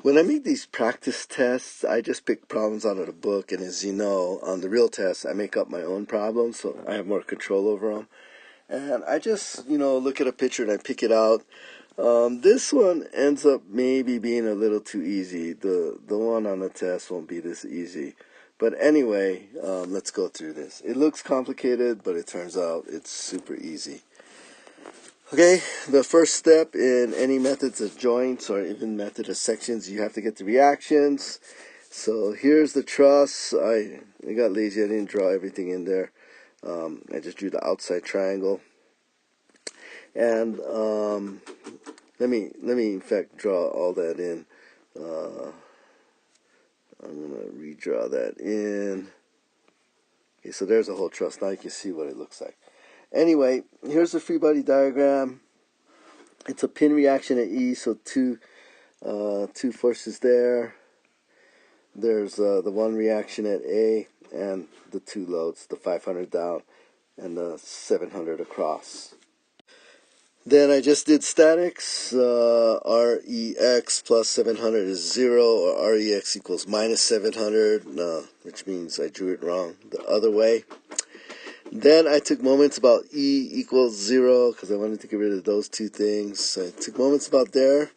When I make these practice tests, I just pick problems out of the book, and as you know, on the real tests, I make up my own problems, so I have more control over them. And I just, look at a picture and I pick it out. This one ends up maybe being a little too easy. The one on the test won't be this easy. But anyway, let's go through this. It looks complicated, but it turns out it's super easy. Okay, the first step in any methods of joints or even method of sections, you have to get the reactions. So here's the truss. I got lazy, I didn't draw everything in there. I just drew the outside triangle. And let me in fact draw all that in. I'm going to redraw that in. Okay, so there's a whole truss. Now you can see what it looks like. Anyway, here's the free body diagram. It's a pin reaction at E, so two forces there. There's the one reaction at A, and the two loads, the 500 down and the 700 across. Then I just did statics. Rex plus 700 is 0, or Rex equals minus 700, which means I drew it wrong the other way. Then I took moments about E equals 0 because I wanted to get rid of those two things. So I took moments about there.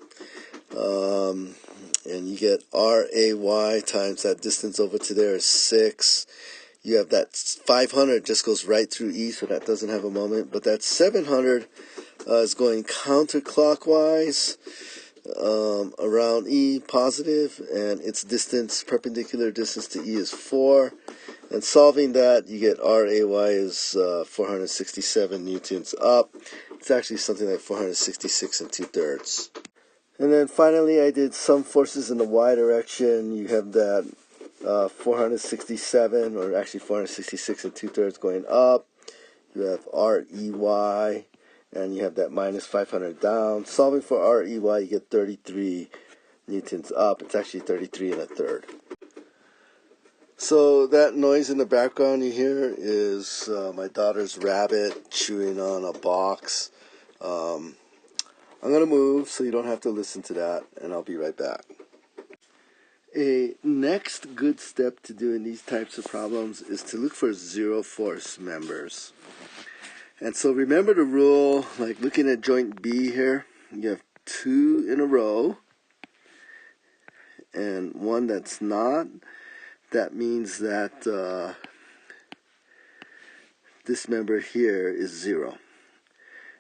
And you get RAY times that distance over to there is 6. You have that 500 just goes right through E, so that doesn't have a moment. But that 700 is going counterclockwise around E, positive, and its distance, perpendicular distance to E is 4. And solving that, you get RAY is 467 newtons up. It's actually something like 466 2/3. And then finally, I did some forces in the Y direction. You have that 467, or actually 466 2/3 going up. You have REY, and you have that minus 500 down. Solving for REY, you get 33 newtons up. It's actually 33 1/3. So that noise in the background you hear is my daughter's rabbit chewing on a box. I'm going to move so you don't have to listen to that, and I'll be right back. A next good step to do in these types of problems is to look for zero force members. And so remember the rule, like looking at joint B here, you have 2 in a row and one that's not. That means that this member here is 0.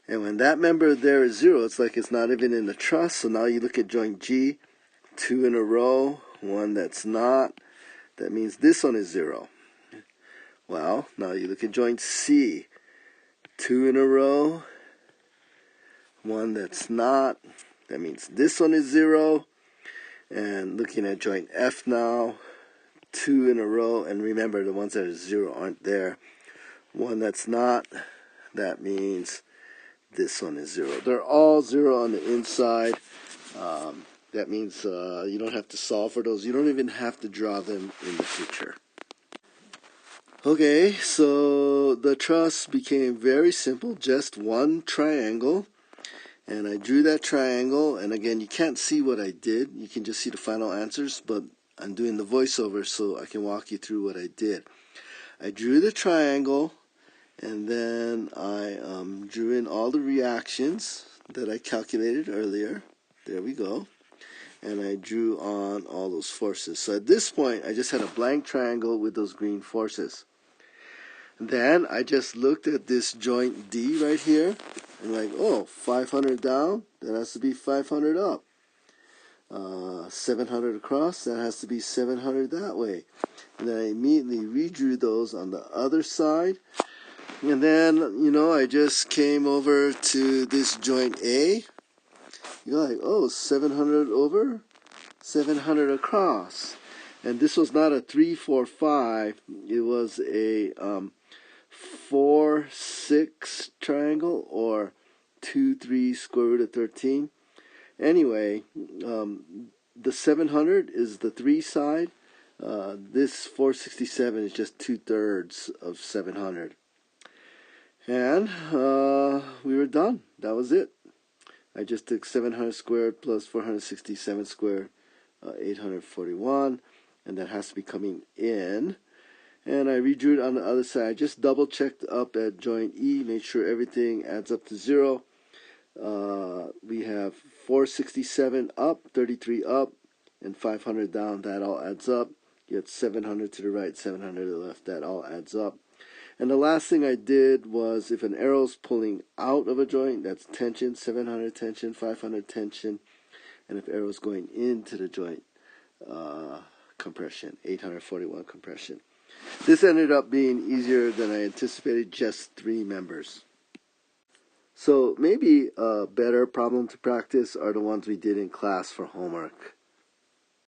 And when that member there is 0, it's like it's not even in the truss. So now you look at joint G, 2 in a row, one that's not. That means this one is 0. Well, now you look at joint C, 2 in a row, one that's not. That means this one is 0. And looking at joint F now, 2 in a row, and remember the ones that are 0 aren't there. One that's not, that means this one is 0. They're all 0 on the inside. That means you don't have to solve for those. You don't even have to draw them in the picture. Okay, so the truss became very simple, just one triangle. And I drew that triangle, and again, you can't see what I did. You can just see the final answers, but I'm doing the voiceover so I can walk you through what I did. I drew the triangle, and then I drew in all the reactions that I calculated earlier. There we go. And I drew on all those forces. So at this point, I just had a blank triangle with those green forces. Then I just looked at this joint D right here, and like, oh, 500 down, that has to be 500 up. 700 across, that has to be 700 that way. And then I immediately redrew those on the other side. And then, I just came over to this joint A. You're like, oh, 700 over, 700 across. And this was not a 3, 4, 5. It was a 4, 6 triangle, or 2, 3 square root of 13. Anyway, the 700 is the 3 side. This 467 is just 2/3 of 700. And we were done. That was it. I just took 700 squared plus 467 squared 841, and that has to be coming in. And I redrew it on the other side. Just double checked up at joint E, made sure everything adds up to 0. We have 467 up, 33 up, and 500 down. That all adds up. You had 700 to the right, 700 to the left. That all adds up. And the last thing I did was, if an arrow's pulling out of a joint, that's tension, 700 tension, 500 tension. And if arrow's going into the joint, compression, 841 compression. This ended up being easier than I anticipated, just 3 members. So maybe a better problem to practice are the ones we did in class for homework.